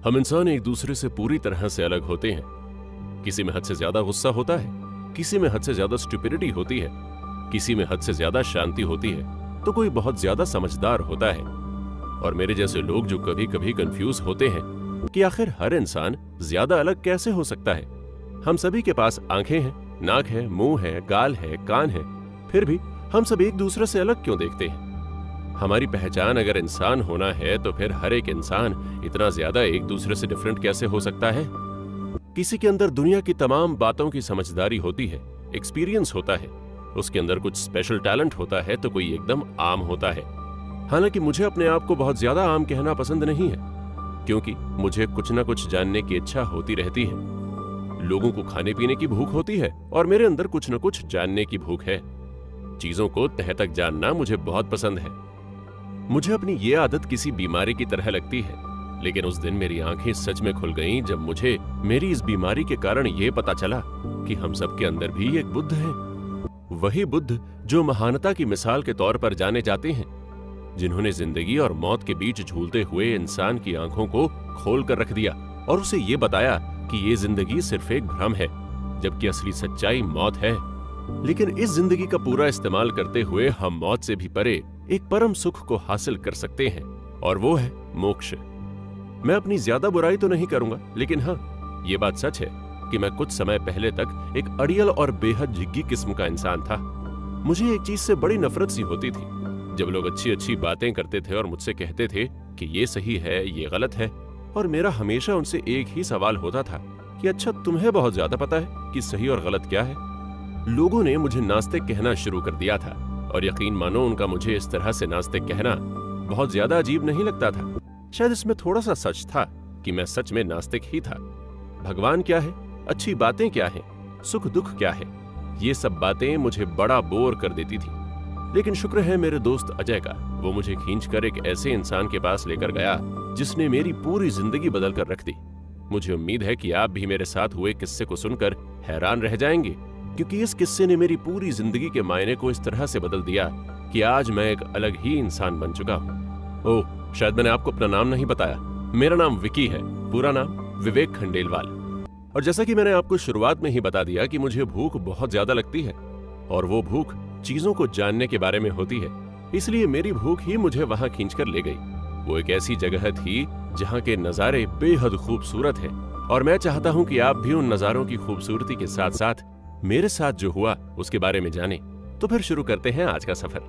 हम इंसान एक दूसरे से पूरी तरह से अलग होते हैं। किसी में हद से ज्यादा गुस्सा होता है, किसी में हद से ज्यादा स्टुपिडिटी होती है, किसी में हद से ज्यादा शांति होती है, तो कोई बहुत ज्यादा समझदार होता है। और मेरे जैसे लोग जो कभी कभी कंफ्यूज होते हैं कि आखिर हर इंसान ज्यादा अलग कैसे हो सकता है। हम सभी के पास आंखें हैं, नाक है, मुंह है, गाल है, कान है, फिर भी हम सब एक दूसरे से अलग क्यों देखते हैं? हमारी पहचान अगर इंसान होना है तो फिर हर एक इंसान इतना ज्यादा एक दूसरे से डिफरेंट कैसे हो सकता है? किसी के अंदर दुनिया की तमाम बातों की समझदारी होती है, एक्सपीरियंस होता है, उसके अंदर कुछ स्पेशल टैलेंट होता है, तो कोई एकदम आम होता है। हालांकि मुझे अपने आप को बहुत ज्यादा आम कहना पसंद नहीं है, क्योंकि मुझे कुछ ना कुछ जानने की इच्छा होती रहती है। लोगों को खाने पीने की भूख होती है और मेरे अंदर कुछ न कुछ जानने की भूख है। चीजों को तह तक जानना मुझे बहुत पसंद है। मुझे अपनी ये आदत किसी बीमारी की तरह लगती है, लेकिन उस दिन मेरी आंखें सच में खुल गईं जब मुझे मेरी इस बीमारी के कारण ये पता चला कि हम सबके अंदर भी एक बुद्ध है। वही बुद्ध जो महानता की मिसाल के तौर पर जाने जाते हैं, जिन्होंने जिंदगी और मौत के बीच झूलते हुए इंसान की आंखों को खोल कर रख दिया और उसे ये बताया कि ये जिंदगी सिर्फ एक भ्रम है, जबकि असली सच्चाई मौत है। लेकिन इस जिंदगी का पूरा इस्तेमाल करते हुए हम मौत से भी परे एक परम सुख को हासिल कर सकते हैं, और वो है मोक्ष। मैं अपनी ज्यादा बुराई तो नहीं करूंगा, लेकिन हाँ, ये बात सच है कि मैं कुछ समय पहले तक एक अड़ियल और बेहद जिग्गी किस्म का इंसान था। मुझे एक चीज से बड़ी नफरत सी होती थी, जब लोग अच्छी अच्छी बातें करते थे और मुझसे कहते थे कि ये सही है, ये गलत है, और मेरा हमेशा उनसे एक ही सवाल होता था कि अच्छा, तुम्हें बहुत ज्यादा पता है कि सही और गलत क्या है? लोगों ने मुझे नास्तिक कहना शुरू कर दिया था, और यकीन मानो उनका मुझे इस तरह से नास्तिक कहना बहुत ज्यादा अजीब नहीं लगता था। शायद इसमें थोड़ा सा सच था कि मैं सच में नास्तिक ही था। भगवान क्या है, अच्छी बातें क्या है, सुख दुख क्या है, ये सब बातें मुझे बड़ा बोर कर देती थी। लेकिन शुक्र है मेरे दोस्त अजय का, वो मुझे खींचकर एक ऐसे इंसान के पास लेकर गया जिसने मेरी पूरी जिंदगी बदल कर रख दी। मुझे उम्मीद है कि आप भी मेरे साथ हुए किस्से को सुनकर हैरान रह जाएंगे, क्योंकि इस किस्से ने मेरी पूरी जिंदगी के मायने को इस तरह से बदल दिया कि आज मैं एक अलग ही इंसान बन चुका हूँ। ओह, शायद मैंने आपको अपना नाम नहीं बताया। मेरा नाम विकी है, पूरा नाम विवेक खंडेलवाल। और जैसा कि मैंने आपको शुरुआत में ही बता दिया कि मुझे भूख बहुत ज्यादा लगती है, और वो भूख चीजों को जानने के बारे में होती है, इसलिए मेरी भूख ही मुझे वहां खींचकर ले गई। वो एक ऐसी जगह थी जहां के नजारे बेहद खूबसूरत हैं, और मैं चाहता हूं कि आप भी उन नजारों की खूबसूरती के साथ साथ मेरे साथ जो हुआ उसके बारे में जानें। तो फिर शुरू करते हैं आज का सफर।